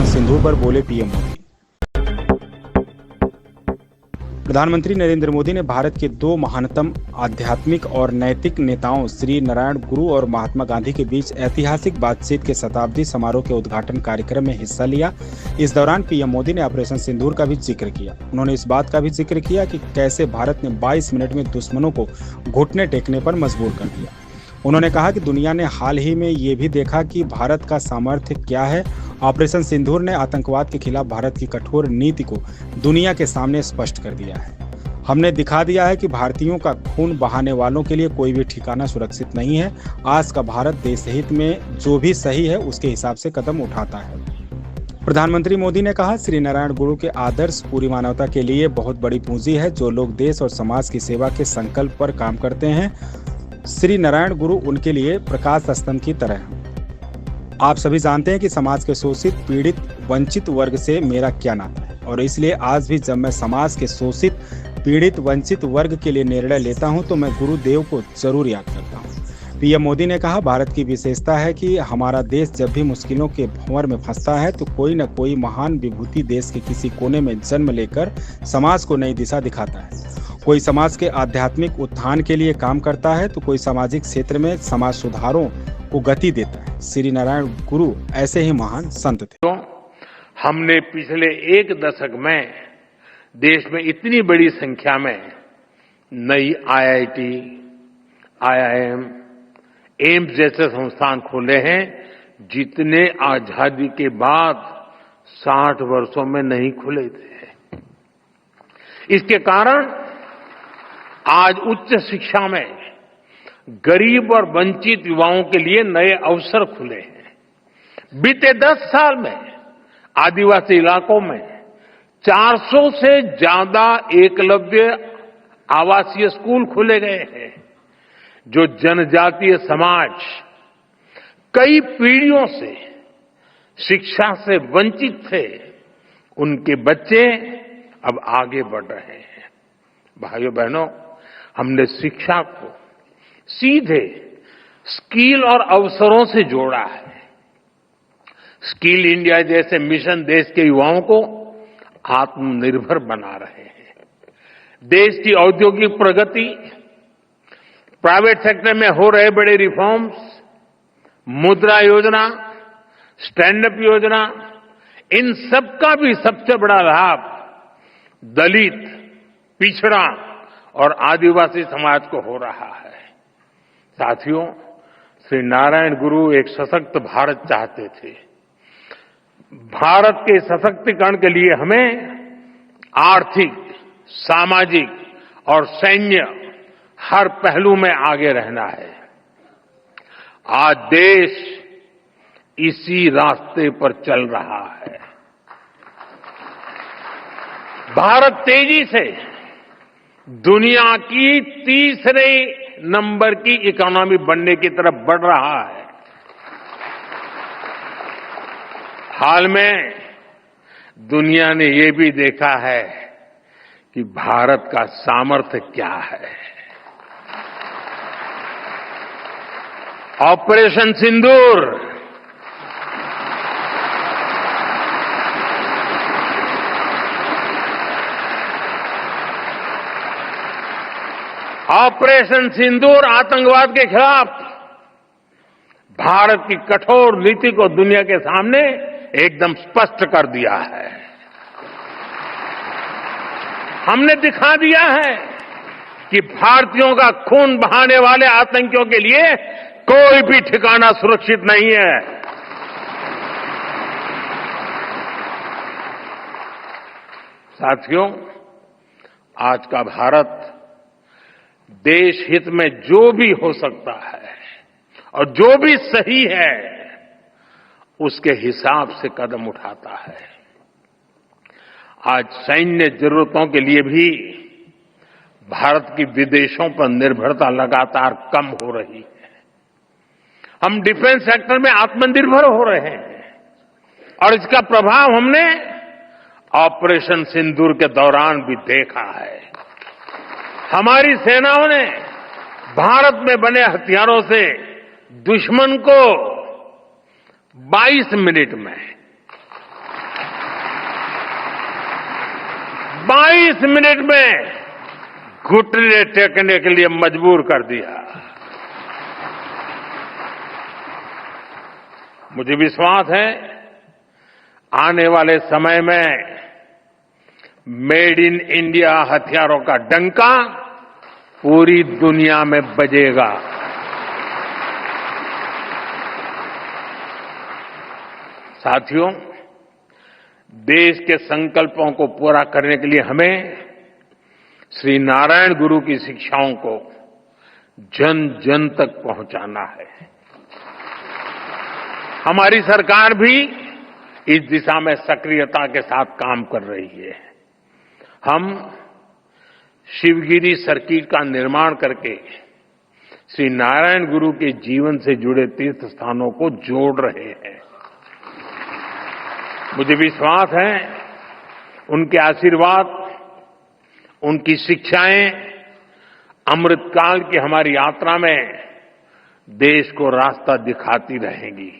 Operation सिंदूर पर बोले PM Modi. प्रधानमंत्री नरेंद्र मोदी ने भारत के दो महानतम आध्यात्मिक और नैतिक नेताओं श्री नारायण गुरु और महात्मा गांधी के बीच ऐतिहासिक बातचीत के शताब्दी समारोह के उद्घाटन कार्यक्रम में हिस्सा लिया। इस दौरान पीएम मोदी ने ऑपरेशन सिंदूर का भी जिक्र किया। उन्होंने इस बात का भी जिक्र किया कि कैसे भारत ने 22 मिनट में दुश्मनों को घुटने टेकने पर मजबूर कर दिया। उन्होंने कहा कि दुनिया ने हाल ही में ये भी देखा कि भारत का सामर्थ्य क्या है। ऑपरेशन सिंदूर ने आतंकवाद के खिलाफ भारत की कठोर नीति को दुनिया के सामने स्पष्ट कर दिया है। हमने दिखा दिया है कि भारतीयों का खून बहाने वालों के लिए कोई भी ठिकाना सुरक्षित नहीं है। आज का भारत देश हित में जो भी सही है उसके हिसाब से कदम उठाता है। प्रधानमंत्री मोदी ने कहा, श्री नारायण गुरु के आदर्श पूरी मानवता के लिए बहुत बड़ी पूंजी है। जो लोग देश और समाज की सेवा के संकल्प पर काम करते हैं, श्री नारायण गुरु उनके लिए प्रकाश स्तंभ की तरह हैं। आप सभी जानते हैं कि समाज के शोषित, पीड़ित, वंचित वर्ग से मेरा क्या नाता है, और इसलिए आज भी जब मैं समाज के शोषित, पीड़ित, वंचित वर्ग के लिए निर्णय लेता हूं तो मैं गुरुदेव को जरूर याद करता हूं। पीएम मोदी ने कहा, भारत की विशेषता है कि हमारा देश जब भी मुश्किलों के भंवर में फंसता है तो कोई न कोई महान विभूति देश के किसी कोने में जन्म लेकर समाज को नई दिशा दिखाता है। कोई समाज के आध्यात्मिक उत्थान के लिए काम करता है तो कोई सामाजिक क्षेत्र में समाज सुधारों को गति देता है। श्री नारायण गुरु ऐसे ही महान संत थे। तो हमने पिछले एक दशक में देश में इतनी बड़ी संख्या में नई आईआईटी, आईआईएम, एम्स जैसे संस्थान खोले हैं, जितने आजादी के बाद 60 वर्षों में नहीं खुले थे। इसके कारण आज उच्च शिक्षा में गरीब और वंचित युवाओं के लिए नए अवसर खुले हैं। बीते 10 साल में आदिवासी इलाकों में 400 से ज्यादा एकलव्य आवासीय स्कूल खुले गए हैं। जो जनजातीय समाज कई पीढ़ियों से शिक्षा से वंचित थे, उनके बच्चे अब आगे बढ़ रहे हैं। भाइयों बहनों, हमने शिक्षा को सीधे स्किल और अवसरों से जोड़ा है। स्किल इंडिया जैसे मिशन देश के युवाओं को आत्मनिर्भर बना रहे हैं। देश की औद्योगिक प्रगति, प्राइवेट सेक्टर में हो रहे बड़े रिफॉर्म्स, मुद्रा योजना, स्टैंड अप योजना, इन सबका भी सबसे बड़ा लाभ दलित, पिछड़ा और आदिवासी समाज को हो रहा है। साथियों, श्री नारायण गुरु एक सशक्त भारत चाहते थे। भारत के सशक्तिकरण के लिए हमें आर्थिक, सामाजिक और सैन्य हर पहलू में आगे रहना है। आज देश इसी रास्ते पर चल रहा है। भारत तेजी से दुनिया की तीसरे नंबर की इकोनॉमी बनने की तरफ बढ़ रहा है। हाल में दुनिया ने ये भी देखा है कि भारत का सामर्थ्य क्या है। ऑपरेशन सिंदूर आतंकवाद के खिलाफ भारत की कठोर नीति को दुनिया के सामने एकदम स्पष्ट कर दिया है। हमने दिखा दिया है कि भारतीयों का खून बहाने वाले आतंकियों के लिए कोई भी ठिकाना सुरक्षित नहीं है। साथियों, आज का भारत देश हित में जो भी हो सकता है और जो भी सही है, उसके हिसाब से कदम उठाता है। आज सैन्य जरूरतों के लिए भी भारत की विदेशों पर निर्भरता लगातार कम हो रही है। हम डिफेंस सेक्टर में आत्मनिर्भर हो रहे हैं और इसका प्रभाव हमने ऑपरेशन सिंदूर के दौरान भी देखा है। हमारी सेनाओं ने भारत में बने हथियारों से दुश्मन को 22 मिनट में 22 मिनट में घुटने टेकने के लिए मजबूर कर दिया। मुझे विश्वास है आने वाले समय में मेड इन इंडिया हथियारों का डंका पूरी दुनिया में बजेगा। साथियों, देश के संकल्पों को पूरा करने के लिए हमें श्री नारायण गुरु की शिक्षाओं को जन जन तक पहुंचाना है। हमारी सरकार भी इस दिशा में सक्रियता के साथ काम कर रही है। हम शिवगिरी सर्किट का निर्माण करके श्री नारायण गुरु के जीवन से जुड़े तीर्थ स्थानों को जोड़ रहे हैं। मुझे विश्वास है उनके आशीर्वाद, उनकी शिक्षाएं अमृतकाल की हमारी यात्रा में देश को रास्ता दिखाती रहेंगी।